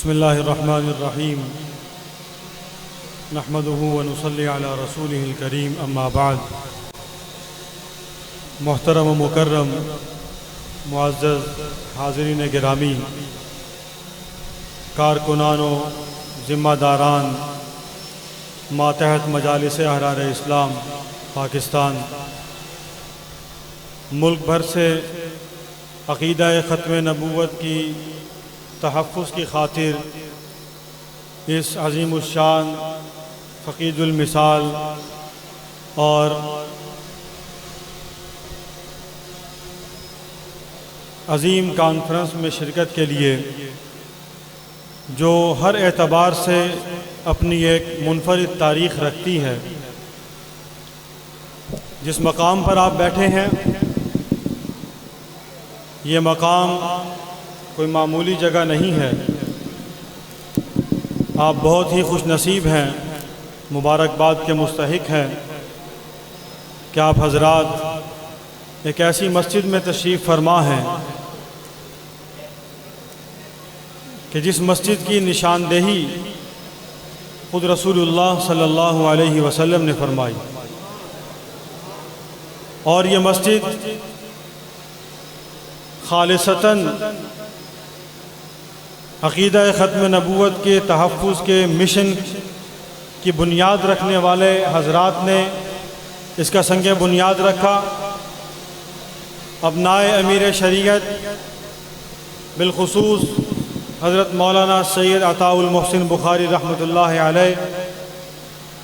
بسم اللہ الرحمن الرحیم نحمدہ ونصلی علی رسولہ الکریم اما بعد۔ محترم و مکرم معزز حاضرین گرامی، کارکنان و ذمہ داران ماتحت مجالس احرار اسلام پاکستان، ملک بھر سے عقیدہ ختم نبوت کی تحفظ کی خاطر اس عظیم الشان، فقید المثال اور عظیم کانفرنس میں شرکت کے لیے جو ہر اعتبار سے اپنی ایک منفرد تاریخ رکھتی ہے، جس مقام پر آپ بیٹھے ہیں، یہ مقام کوئی معمولی جگہ نہیں ہے۔ آپ بہت ہی خوش نصیب ہیں، مبارکباد کے مستحق ہیں کہ آپ حضرات ایک ایسی مسجد میں تشریف فرما ہیں کہ جس مسجد کی نشاندہی خود رسول اللہ صلی اللہ علیہ وسلم نے فرمائی، اور یہ مسجد خالصتاً عقیدہ ختم نبوت کے تحفظ کے مشن کی بنیاد رکھنے والے حضرات نے اس کا سنگ بنیاد رکھا۔ ابنائے امیر شریعت، بالخصوص حضرت مولانا سید عطاء المحسن بخاری رحمۃ اللہ علیہ،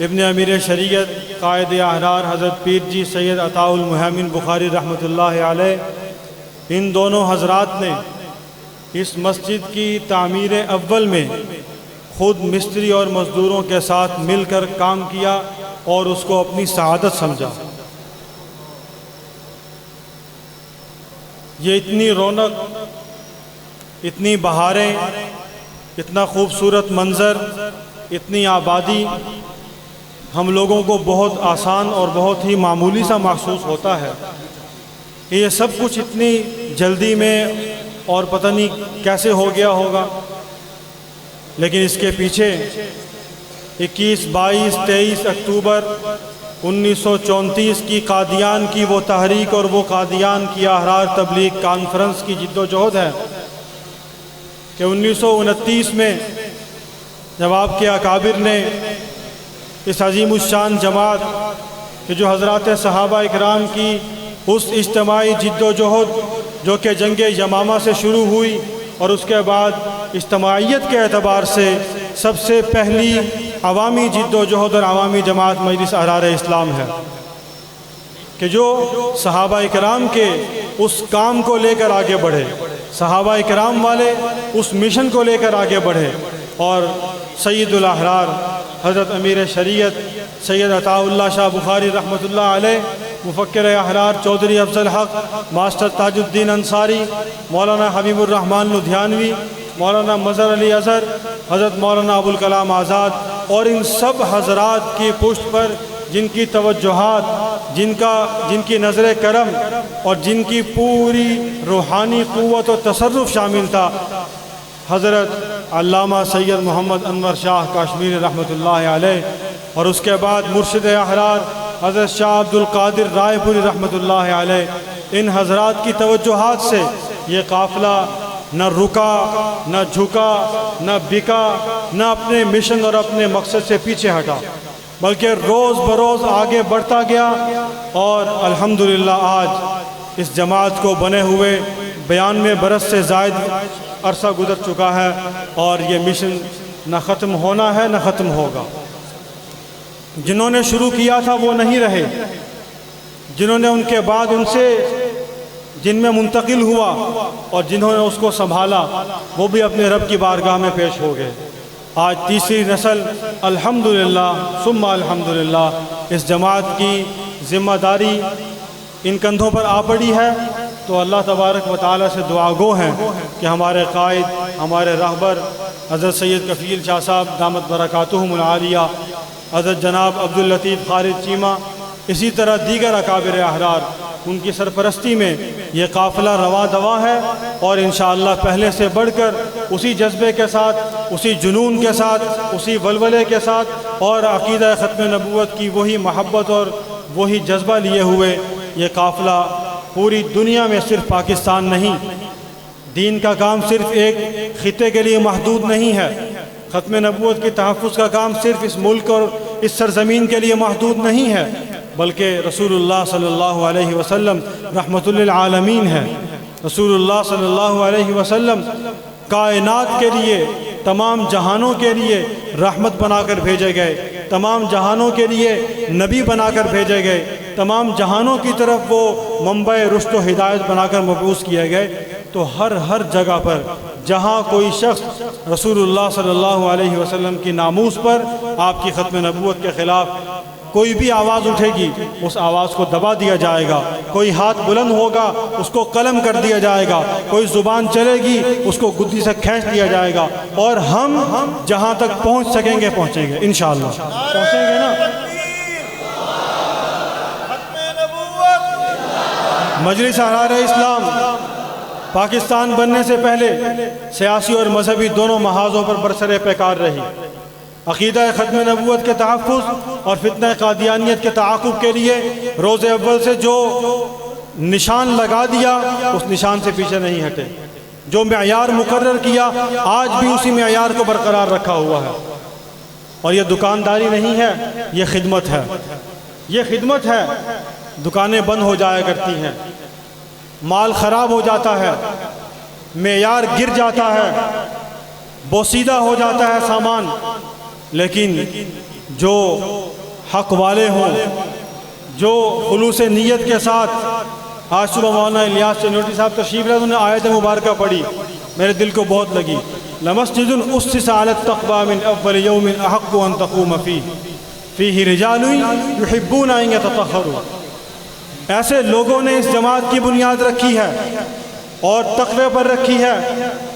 ابن امیر شریعت قائد احرار حضرت پیر جی سید عطاء المحمن بخاری رحمۃ اللہ علیہ، ان دونوں حضرات نے اس مسجد کی تعمیر اول میں خود مستری اور مزدوروں کے ساتھ مل کر کام کیا اور اس کو اپنی سعادت سمجھا۔ یہ اتنی رونق، اتنی بہاریں، اتنا خوبصورت منظر، اتنی آبادی ہم لوگوں کو بہت آسان اور بہت ہی معمولی سا محسوس ہوتا ہے۔ یہ سب کچھ اتنی جلدی میں اور پتہ نہیں کیسے ہو گیا ہوگا، لیکن اس کے پیچھے 21، 22، 23 اکتوبر 1934 کی قادیان کی وہ تحریک اور وہ قادیان کی احرار تبلیغ کانفرنس کی جد و جہد ہے کہ 1929 میں جب آپ کے اکابر نے اس عظیم الشان جماعت کہ جو حضرات صحابہ اکرام کی اس اجتماعی جد و جہد جو کہ جنگ یمامہ سے شروع ہوئی اور اس کے بعد اجتماعیت کے اعتبار سے سب سے پہلی عوامی جد و جہد اور عوامی جماعت مجلس احرار اسلام ہے، کہ جو صحابہ اکرام کے اس کام کو لے کر آگے بڑھے، صحابہ اکرام والے اس مشن کو لے کر آگے بڑھے، اور سید الاحرار حضرت امیر شریعت سید عطاء اللہ شاہ بخاری رحمۃ اللہ علیہ، مفکر احرار چودھری افضل حق، ماسٹر تاج الدین انصاری، مولانا حبیب الرحمن لدھیانوی، مولانا مظہر علی اظہر، حضرت مولانا ابوالکلام آزاد، اور ان سب حضرات کی پشت پر جن کی توجہات، جن کی نظر کرم اور جن کی پوری روحانی قوت و تصرف شامل تھا، حضرت علامہ سید محمد انور شاہ کاشمیری رحمۃ اللہ علیہ، اور اس کے بعد مرشد احرار حضرت شاہ عبد القادر رائے پوری رحمۃ اللہ علیہ، ان حضرات کی توجہات سے یہ قافلہ نہ رکا، نہ جھکا، نہ بکا، نہ اپنے مشن اور اپنے مقصد سے پیچھے ہٹا، بلکہ روز بروز آگے بڑھتا گیا، اور الحمدللہ آج اس جماعت کو بنے ہوئے 92 برس سے زائد عرصہ گزر چکا ہے، اور یہ مشن نہ ختم ہونا ہے نہ ختم ہوگا۔ جنہوں نے شروع کیا تھا وہ نہیں رہے، جنہوں نے ان کے بعد ان سے جن میں منتقل ہوا اور جنہوں نے اس کو سنبھالا وہ بھی اپنے رب کی بارگاہ میں پیش ہو گئے۔ آج تیسری نسل الحمدللہ ثم الحمدللہ اس جماعت کی ذمہ داری ان کندھوں پر آ پڑی ہے، تو اللہ تبارک و تعالیٰ سے دعا گو ہیں کہ ہمارے قائد، ہمارے رہبر حضرت سید کفیل شاہ صاحب دامت برکاتہم العالیہ، حضرت جناب عبداللطیف خالد چیمہ، اسی طرح دیگر اکابر احرار، ان کی سرپرستی میں یہ قافلہ رواں دواں ہے، اور انشاءاللہ پہلے سے بڑھ کر اسی جذبے کے ساتھ اسی جنون کے ساتھ، اسی ولولے کے ساتھ اور عقیدہ ختم نبوت کی وہی محبت اور وہی جذبہ لیے ہوئے یہ قافلہ پوری دنیا میں صرف پاکستان نہیں، دین کا کام صرف ایک خطے کے لیے محدود نہیں ہے، ختم نبوت کی تحفظ کا کام صرف اس ملک اور اس سرزمین کے لیے محدود نہیں ہے، بلکہ رسول اللہ صلی اللہ علیہ وسلم رحمت للعالمین ہے۔ رسول اللہ صلی اللہ علیہ وسلم کائنات کے لیے، تمام جہانوں کے لیے رحمت بنا کر بھیجے گئے، تمام جہانوں کے لیے نبی بنا کر بھیجے گئے، تمام جہانوں کی طرف وہ منبع رشد و ہدایت بنا کر مبعوث کیے گئے۔ تو ہر جگہ پر جہاں کوئی شخص رسول اللہ صلی اللہ علیہ وسلم کی ناموس پر، آپ کی ختم نبوت کے خلاف کوئی بھی آواز اٹھے گی، اس آواز کو دبا دیا جائے گا، کوئی ہاتھ بلند ہوگا اس کو قلم کر دیا جائے گا، کوئی زبان چلے گی اس کو گدی سے کھینچ دیا جائے گا، اور ہم جہاں تک پہنچ سکیں گے پہنچیں گے انشاءاللہ۔ پہنچیں گے نا؟ مجلس احرار اسلام پاکستان بننے سے پہلے سیاسی اور مذہبی دونوں محاذوں پر برسر پیکار رہی۔ عقیدہ ختم نبوت کے تحفظ اور فتنہ قادیانیت کے تعاقب کے لیے روز اول سے جو نشان لگا دیا اس نشان سے پیچھے نہیں ہٹے، جو معیار مقرر کیا آج بھی اسی معیار کو برقرار رکھا ہوا ہے۔ اور یہ دکانداری نہیں ہے، یہ خدمت ہے، یہ خدمت ہے۔ دکانیں بند ہو جایا کرتی ہیں، مال خراب ہو جاتا ہے، معیار گر جاتا ہے، بوسیدہ ہو جاتا ہے سامان، لیکن جو حق والے ہوں، جو خلوص نیت کے ساتھ، آج صبح مولانا الیاس چنوٹی صاحب تشریف لائے، انہوں نے آیت مبارکہ پڑھی، میرے دل کو بہت لگی۔ لمسجد اسس علی التقوی من اول یوم احق ان تقوم فیہ رجال یحبون ان یتطہروا۔ ایسے لوگوں نے اس جماعت کی بنیاد رکھی ہے اور تقوی پر رکھی ہے،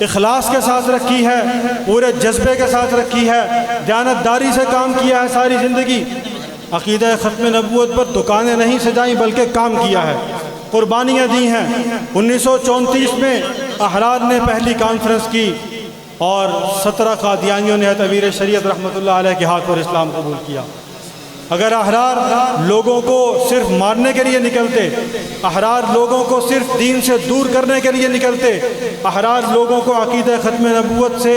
اخلاص کے ساتھ رکھی ہے، پورے جذبے کے ساتھ رکھی ہے، دیانتداری سے کام کیا ہے ساری زندگی۔ عقیدہ ختم نبوت پر دکانیں نہیں سجائیں بلکہ کام کیا ہے، قربانیاں دی ہیں۔ 1934 میں احرار نے پہلی کانفرنس کی اور 17 قادیانیوں نے امیر شریعت رحمۃ اللہ علیہ کے ہاتھ پر اسلام قبول کیا۔ اگر احرار لوگوں کو صرف مارنے کے لیے نکلتے، احرار لوگوں کو صرف دین سے دور کرنے کے لیے نکلتے، احرار لوگوں کو عقیدہ ختم نبوت سے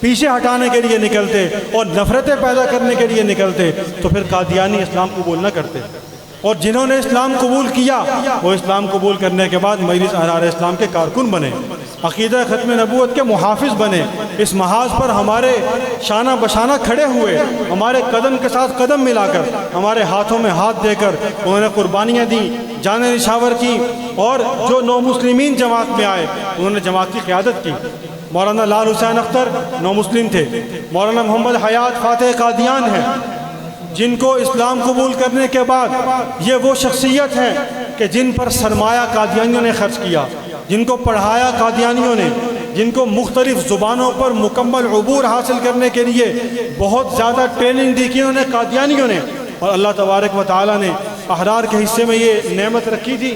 پیچھے ہٹانے کے لیے نکلتے اور نفرتیں پیدا کرنے کے لیے نکلتے، تو پھر قادیانی اسلام قبول نہ کرتے۔ اور جنہوں نے اسلام قبول کیا وہ اسلام قبول کرنے کے بعد مجلس احرار اسلام کے کارکن بنے، عقیدہ ختم نبوت کے محافظ بنے، اس محاذ پر ہمارے شانہ بشانہ کھڑے ہوئے، ہمارے قدم کے ساتھ قدم ملا کر، ہمارے ہاتھوں میں ہاتھ دے کر انہوں نے قربانیاں دیں، جانیں نشاور کی، اور جو نو مسلمین جماعت میں آئے انہوں نے جماعت کی قیادت کی۔ مولانا لال حسین اختر نو مسلم تھے، مولانا محمد حیات فاتح قادیان ہیں، جن کو اسلام قبول کرنے کے بعد یہ وہ شخصیت ہیں کہ جن پر سرمایہ قادیانیوں نے خرچ کیا، جن کو پڑھایا قادیانیوں نے، جن کو مختلف زبانوں پر مکمل عبور حاصل کرنے کے لیے بہت زیادہ ٹریننگ دی کی انہوں نے قادیانیوں نے، اور اللہ تبارک و تعالیٰ نے احرار کے حصے میں یہ نعمت رکھی تھی۔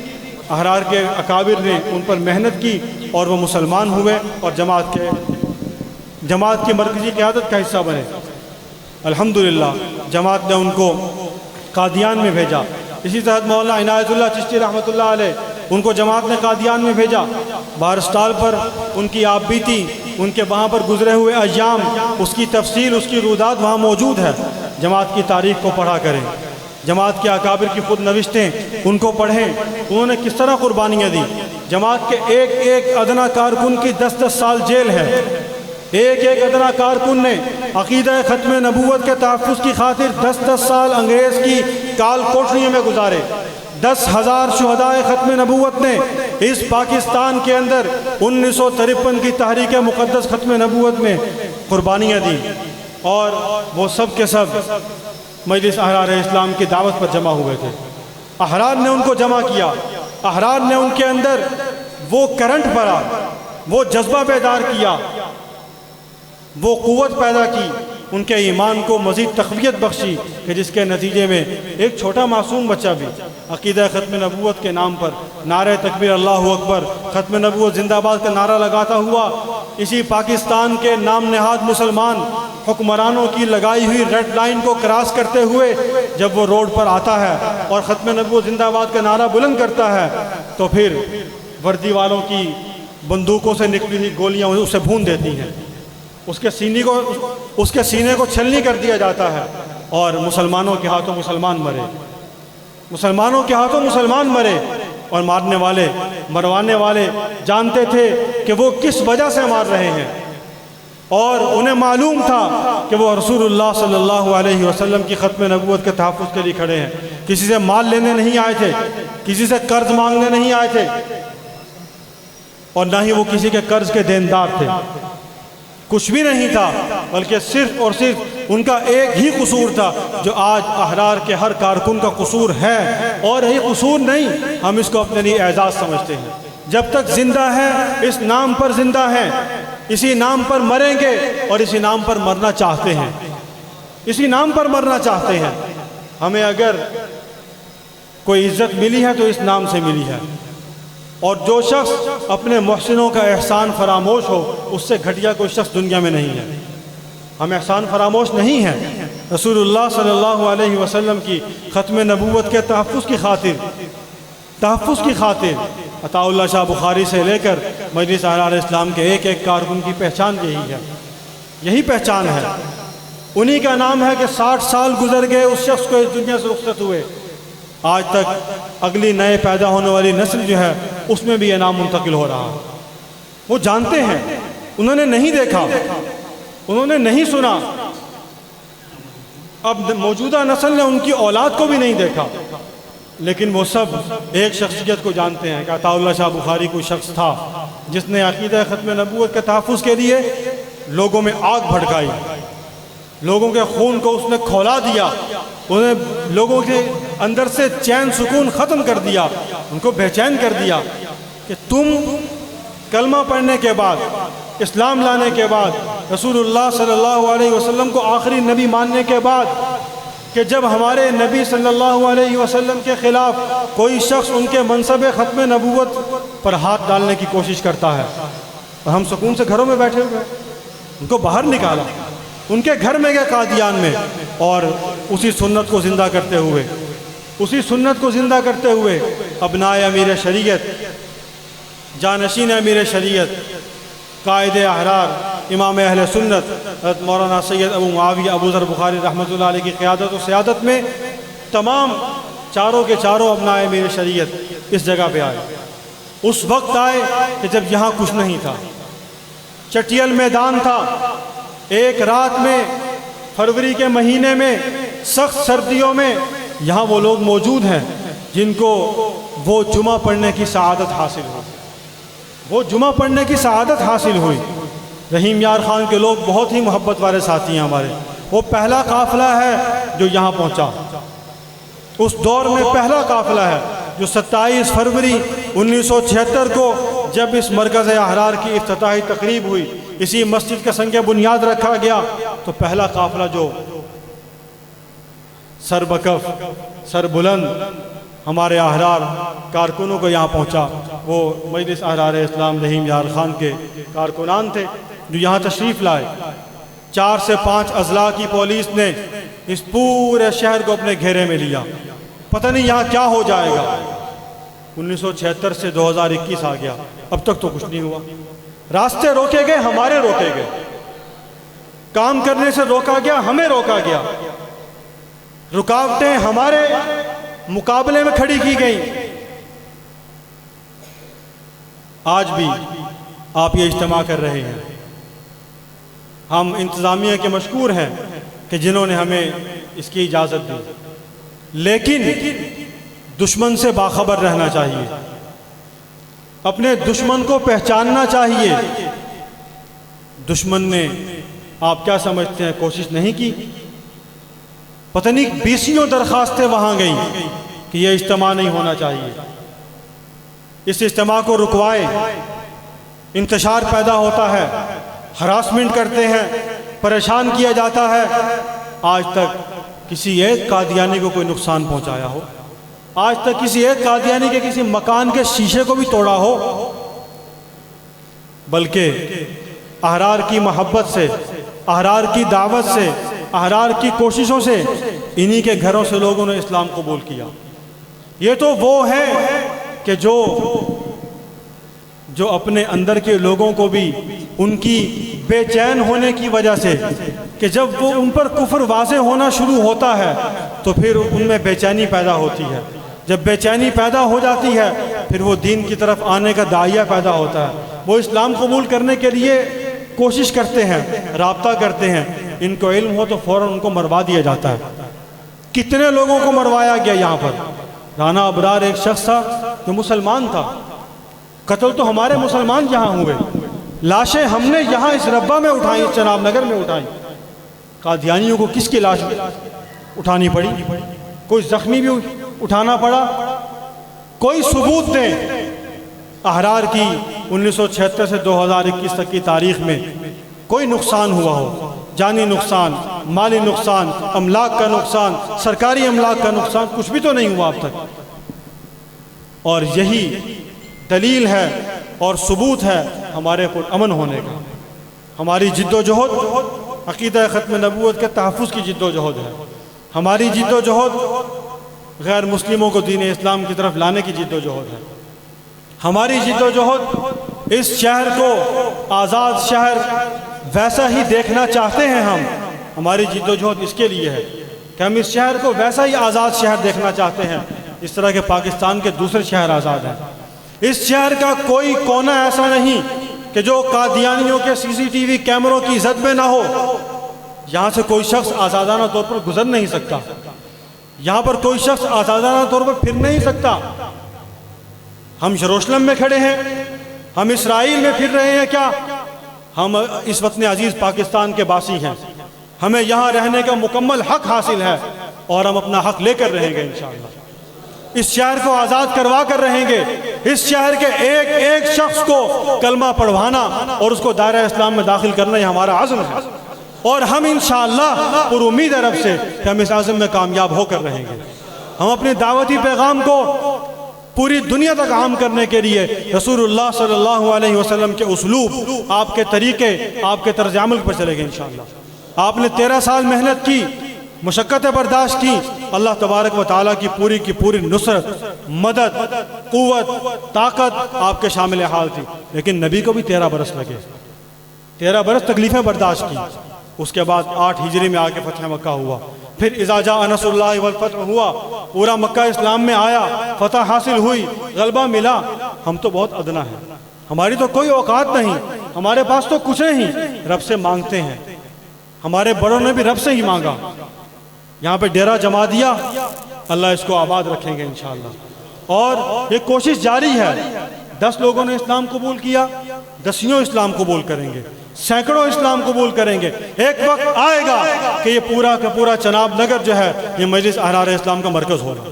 احرار کے اکابر نے ان پر محنت کی اور وہ مسلمان ہوئے اور جماعت کی مرکزی قیادت کا حصہ بنے۔ الحمدللہ جماعت نے ان کو قادیان میں بھیجا۔ اسی طرح مولانا عنایت اللہ چشتی رحمۃ اللہ علیہ، ان کو جماعت نے قادیان میں بھیجا۔ بہرسٹال پر ان کی آپ بیتی، ان کے وہاں پر گزرے ہوئے ایام، اس کی تفصیل، اس کی رودات وہاں موجود ہے۔ جماعت کی تاریخ کو پڑھا کریں، جماعت کے اکابر کی خود نوشتیں ان کو پڑھیں، انہوں نے کس طرح قربانیاں دی۔ جماعت کے ایک ایک ادنا کارکن کی 10-10 سال جیل ہے، ایک ایک ادنا کارکن نے عقیدہ ختم نبوت کے تحفظ کی خاطر 10-10 سال انگریز کی کال کوٹریوں میں گزارے۔ 10,000 شہدائے ختم نبوت نے اس پاکستان کے اندر 1953 کی تحریک مقدس ختم نبوت میں قربانیاں دی، اور وہ سب کے سب مجلس احرار اسلام کی دعوت پر جمع ہوئے تھے۔ احرار نے ان کو جمع کیا، احرار نے ان کے اندر وہ کرنٹ بھرا، وہ جذبہ بیدار کیا، وہ قوت پیدا کی، ان کے ایمان کو مزید تقویت بخشی، کہ جس کے نتیجے میں ایک چھوٹا معصوم بچہ بھی عقیدہ ختم نبوت کے نام پر نعرہ تکبیر اللہ اکبر، ختم نبوت زندہ باد کا نعرہ لگاتا ہوا اسی پاکستان کے نام نہاد مسلمان حکمرانوں کی لگائی ہوئی ریڈ لائن کو کراس کرتے ہوئے جب وہ روڈ پر آتا ہے اور ختم نبوت زندہ آباد کا نعرہ بلند کرتا ہے تو پھر وردی والوں کی بندوقوں سے نکلی ہوئی گولیاں اسے بھون دیتی ہیں، اس کے سینے کو چھلنی کر دیا جاتا ہے، اور مسلمانوں کے ہاتھوں مسلمان مرے، مسلمانوں کے ہاتھوں مسلمان مرے، اور مارنے والے مروانے والے جانتے تھے کہ وہ کس وجہ سے مار رہے ہیں، اور انہیں معلوم تھا کہ وہ رسول اللہ صلی اللہ علیہ وسلم کی ختم نبوت کے تحفظ کے لیے کھڑے ہیں، کسی سے مال لینے نہیں آئے تھے، کسی سے قرض مانگنے نہیں آئے تھے، اور نہ ہی وہ کسی کے قرض کے دیندار تھے، کچھ بھی نہیں تھا، بلکہ صرف اور صرف ان کا ایک ہی قصور تھا جو آج احرار کے ہر کارکن کا قصور ہے، اور یہی قصور نہیں، ہم اس کو اپنے لیے اعزاز سمجھتے ہیں۔ جب تک زندہ ہیں اس نام پر زندہ ہیں، اسی نام پر مریں گے، اور اسی نام پر مرنا چاہتے ہیں، اسی نام پر مرنا چاہتے ہیں۔ ہمیں اگر کوئی عزت ملی ہے تو اس نام سے ملی ہے، اور جو شخص اپنے محسنوں کا احسان فراموش ہو اس سے گھٹیا کوئی شخص دنیا میں نہیں ہے۔ ہم احسان فراموش نہیں ہیں، رسول اللہ صلی اللہ علیہ وسلم کی ختم نبوت کے تحفظ کی خاطر عطا اللہ شاہ بخاری سے لے کر مجلس احرار اسلام کے ایک ایک کارکن کی پہچان یہی ہے، یہی پہچان ہے۔ انہی کا نام ہے کہ 60 سال گزر گئے اس شخص کو اس دنیا سے رخصت ہوئے، آج تک اگلی نئے پیدا ہونے والی نسل جو ہے اس میں بھی یہ نام منتقل ہو رہا ہے۔ وہ جانتے ہیں، انہوں نے نہیں دیکھا، انہوں نے نہیں سنا، اب موجودہ نسل نے ان کی اولاد کو بھی نہیں دیکھا، لیکن وہ سب ایک شخصیت کو جانتے ہیں کہ عطا اللہ شاہ بخاری کوئی شخص تھا جس نے عقیدہ ختم نبوت کے تحفظ کے لیے لوگوں میں آگ بھڑکائی، لوگوں کے خون کو اس نے کھولا دیا، انہیں لوگوں کے اندر سے چین سکون ختم کر دیا، ان کو بے چین کر دیا کہ تم کلمہ پڑھنے کے بعد، اسلام لانے کے بعد، رسول اللہ صلی اللہ علیہ وسلم کو آخری نبی ماننے کے بعد، کہ جب ہمارے نبی صلی اللہ علیہ وسلم کے خلاف کوئی شخص ان کے منصب ختم نبوت پر ہاتھ ڈالنے کی کوشش کرتا ہے، اور ہم سکون سے گھروں میں بیٹھے ہوئے، ان کو باہر نکالا، ان کے گھر میں گئے قادیان میں، اور اسی سنت کو زندہ کرتے ہوئے ابنائے امیر شریعت، جانشین امیر شریعت، قائد احرار، امام اہل سنت حضرت مولانا سید ابو معاویہ ابو ذر بخاری رحمۃ اللہ علیہ کی قیادت و سیادت میں تمام چاروں کے چاروں ابنائے امیر شریعت اس جگہ پہ آئے۔ اس وقت آئے کہ جب یہاں کچھ نہیں تھا، چٹیل میدان تھا، ایک رات میں فروری کے مہینے میں سخت سردیوں میں یہاں وہ لوگ موجود ہیں جن کو وہ جمعہ پڑھنے کی سعادت حاصل ہوئی، رحیم یار خان کے لوگ بہت ہی محبت والے ساتھی ہیں ہمارے، وہ پہلا قافلہ ہے جو یہاں پہنچا، اس دور میں پہلا قافلہ ہے جو 27 فروری 1976 کو جب اس مرکز احرار کی افتتاحی تقریب ہوئی، اسی مسجد کا سنگ بنیاد رکھا گیا، تو پہلا قافلہ جو سر بکف سر بلند ہمارے احرار کارکنوں کو یہاں پہنچا، وہ مجلس احرار اسلام رحیم یار خان کے کارکنان تھے جو یہاں تشریف لائے۔ 4 سے 5 اضلاع کی پولیس نے اس پورے شہر کو اپنے گھیرے میں لیا، پتہ نہیں یہاں کیا ہو جائے گا۔ 1976 سے 2021 آ گیا، اب تک تو کچھ نہیں ہوا، راستے روکے گئے، ہمارے روکے گئے، کام کرنے سے روکا گیا، ہمیں روکا گیا، رکاوٹیں ہمارے مقابلے میں کھڑی کی گئیں۔ آج بھی آپ یہ اجتماع کر رہے ہیں، ہم انتظامیہ کے مشکور ہیں کہ جنہوں نے ہمیں اس کی اجازت دی، لیکن دشمن سے باخبر رہنا چاہیے، اپنے دشمن کو پہچاننا چاہیے۔ دشمن نے آپ کیا سمجھتے ہیں کوشش نہیں کی؟ پتہ نہیں 20 درخواستیں وہاں گئیں کہ یہ اجتماع نہیں ہونا چاہیے، اس اجتماع کو رکوائے، انتشار پیدا ہوتا ہے، ہراسمنٹ کرتے ہیں، پریشان کیا جاتا ہے۔ آج تک کسی ایک قادیانی کو کوئی نقصان پہنچایا ہو؟ آج تک کسی ایک قادیانی کے کسی مکان کے شیشے کو بھی توڑا ہو؟ بلکہ احرار کی محبت سے، احرار کی دعوت سے، احرار کی کوششوں سے انہی کے گھروں سے لوگوں نے اسلام قبول کیا۔ یہ تو وہ ہیں کہ جو اپنے اندر کے لوگوں کو بھی ان کی بے چین ہونے کی وجہ سے، کہ جب وہ ان پر کفر واضح ہونا شروع ہوتا ہے تو پھر ان میں بے چینی پیدا ہوتی ہے، جب بے چینی پیدا ہو جاتی ہے پھر وہ دین کی طرف آنے کا داعیہ پیدا ہوتا ہے، وہ اسلام قبول کرنے کے لیے کوشش کرتے ہیں، رابطہ کرتے ہیں، ان کو علم ہو تو فوراً ان کو مروا دیا جاتا ہے۔ کتنے لوگوں کو مروایا گیا یہاں پر؟ رانا ابرار ایک شخص تھا جو مسلمان تھا، قتل تو ہمارے مسلمان یہاں ہوئے، لاشیں ہم نے یہاں اس ربہ میں اٹھائیں، اس چناب نگر میں اٹھائیں۔ قادیانیوں کو کس کی لاش اٹھانی پڑی؟ کوئی زخمی بھی اٹھانا پڑا؟ کوئی ثبوت دیں احرار کی 1976 سے 2021 تک کی تاریخ میں کوئی نقصان ہوا ہو، جانی نقصان، مالی نقصان، املاک کا نقصان، سرکاری املاک کا نقصان، کچھ بھی تو نہیں ہوا اب تک۔ اور یہی دلیل ہے اور ثبوت ہے ہمارے پرامن ہونے کا۔ ہماری جد و جہد عقیدہ ختم نبوت کے تحفظ کی جد و جہد ہے، ہماری جد و جہد غیر مسلموں کو دین اسلام کی طرف لانے کی جد و جہد ہے، ہماری جد و جہد اس شہر کو آزاد شہر ویسا ہی دیکھنا چاہتے ہیں ہماری جد و جہد اس کے لیے ہے کہ ہم اس شہر کو ویسا ہی آزاد شہر دیکھنا چاہتے ہیں اس طرح کے پاکستان کے دوسرے شہر آزاد ہیں۔ اس شہر کا کوئی کونا ایسا نہیں کہ جو قادیانیوں کے سی سی ٹی وی کیمروں کی زد میں نہ ہو۔ یہاں سے کوئی شخص آزادانہ طور پر گزر نہیں سکتا، یہاں پر کوئی شخص آزادانہ طور پر پھر نہیں سکتا۔ ہم یروشلم میں کھڑے ہیں، ہم اسرائیل میں پھر رہے ہیں کیا؟ ہم اس وطن عزیز پاکستان کے باسی ہیں، ہمیں یہاں رہنے کا مکمل حق حاصل ہے اور ہم اپنا حق لے کر رہیں گے انشاءاللہ۔ اس شہر کو آزاد کروا کر رہیں گے، اس شہر کے ایک ایک شخص کو کلمہ پڑھوانا اور اس کو دائرہ اسلام میں داخل کرنا یہ ہمارا عزم ہے، اور ہم انشاءاللہ پر امید ہے رب سے کہ ہم اس عزم میں کامیاب ہو کر رہیں گے۔ ہم اپنے دعوتی پیغام کو پوری دنیا تک عام کرنے کے لیے رسول اللہ صلی اللہ علیہ وسلم کے اسلوب، آپ کے طریقے، آپ کے طرز عمل پر چلے گے انشاءاللہ۔ آپ نے 13 سال محنت کی، مشقتیں برداشت کی، اللہ تبارک و تعالیٰ کی پوری نصرت، مدد، قوت، طاقت آپ کے شامل حال تھی، لیکن نبی کو بھی 13 برس لگے، 13 برس تکلیفیں برداشت کی۔ اس کے بعد 8 ہجری میں آ کے فتح مکہ ہوا، پھر اذا جاء نصر اللہ والفتح ہوا، پورا مکہ اسلام میں آیا، فتح حاصل ہوئی، غلبہ ملا۔ ہم تو بہت ادنا ہیں، ہماری تو کوئی اوقات نہیں، ہمارے پاس تو کچھ ہی رب سے مانگتے ہیں۔ ہمارے بڑوں نے بھی رب سے ہی مانگا، یہاں پہ ڈیرہ جما دیا، اللہ اس کو آباد رکھیں گے انشاءاللہ۔ اور یہ کوشش جاری ہے، 10 لوگوں نے اسلام قبول کیا، 10 اسلام قبول کریں گے، سینکڑوں اسلام قبول کریں گے۔ ایک وقت آئے گا کہ یہ پورا کا پورا چناب نگر جو ہے یہ مجلس احرار اسلام کا مرکز ہوگا،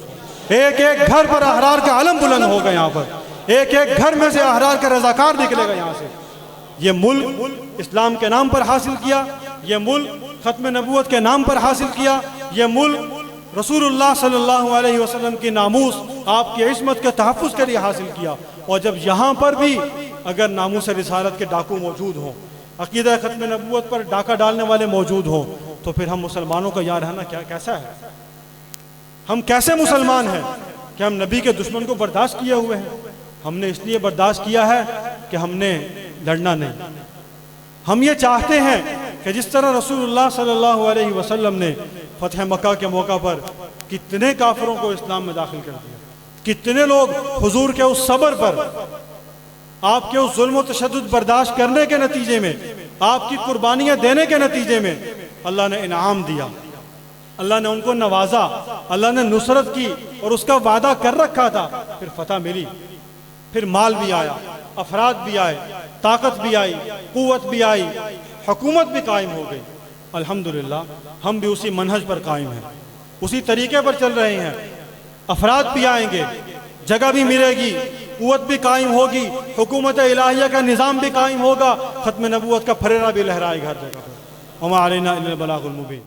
ایک ایک گھر پر احرار کا علم بلند ہوگا، یہاں پر ایک ایک گھر میں سے احرار کا رضاکار نکلے گا یہاں سے۔ یہ ملک اسلام کے نام پر حاصل کیا، یہ ملک ختم نبوت کے نام پر حاصل کیا، یہ ملک رسول اللہ صلی اللہ علیہ وسلم کی ناموس، آپ کی عصمت کے تحفظ کے لیے حاصل کیا۔ اور جب یہاں پر بھی اگر ناموس رسالت کے ڈاکو موجود ہوں، عقیدہ ختم نبوت پر ڈاکہ ڈالنے والے موجود ہوں، تو پھر ہم مسلمانوں کا یہاں رہنا کیسا ہے؟ ہم کیسے مسلمان ہیں کہ ہم نبی کے دشمن کو برداشت کیے ہوئے ہیں؟ ہم نے اس لیے برداشت کیا ہے کہ ہم نے لڑنا نہیں۔ ہم یہ چاہتے ہیں کہ جس طرح رسول اللہ صلی اللہ علیہ وسلم نے فتح مکہ کے موقع پر کتنے کافروں کو اسلام میں داخل کر دیا، کتنے لوگ حضور کے اس صبر پر، آپ کے اس ظلم و تشدد برداشت کرنے کے نتیجے میں، آپ کی قربانیاں دینے کے نتیجے میں اللہ نے انعام دیا، اللہ نے ان کو نوازا، اللہ نے نصرت کی اور اس کا وعدہ کر رکھا تھا، پھر فتح ملی، پھر مال بھی آیا، افراد بھی آئے، طاقت بھی آئی، قوت بھی آئی، حکومت بھی قائم ہو گئی۔ الحمدللہ ہم بھی اسی منہج پر قائم ہیں، اسی طریقے پر چل رہے ہیں۔ افراد بھی آئیں گے، جگہ بھی ملے گی، قوت بھی قائم ہوگی، حکومت الہیہ کا نظام بھی قائم ہوگا، ختم نبوت کا پھریرا بھی لہرائے گا ہر جگہ پر۔ وما علینا الا البلاغ المبین۔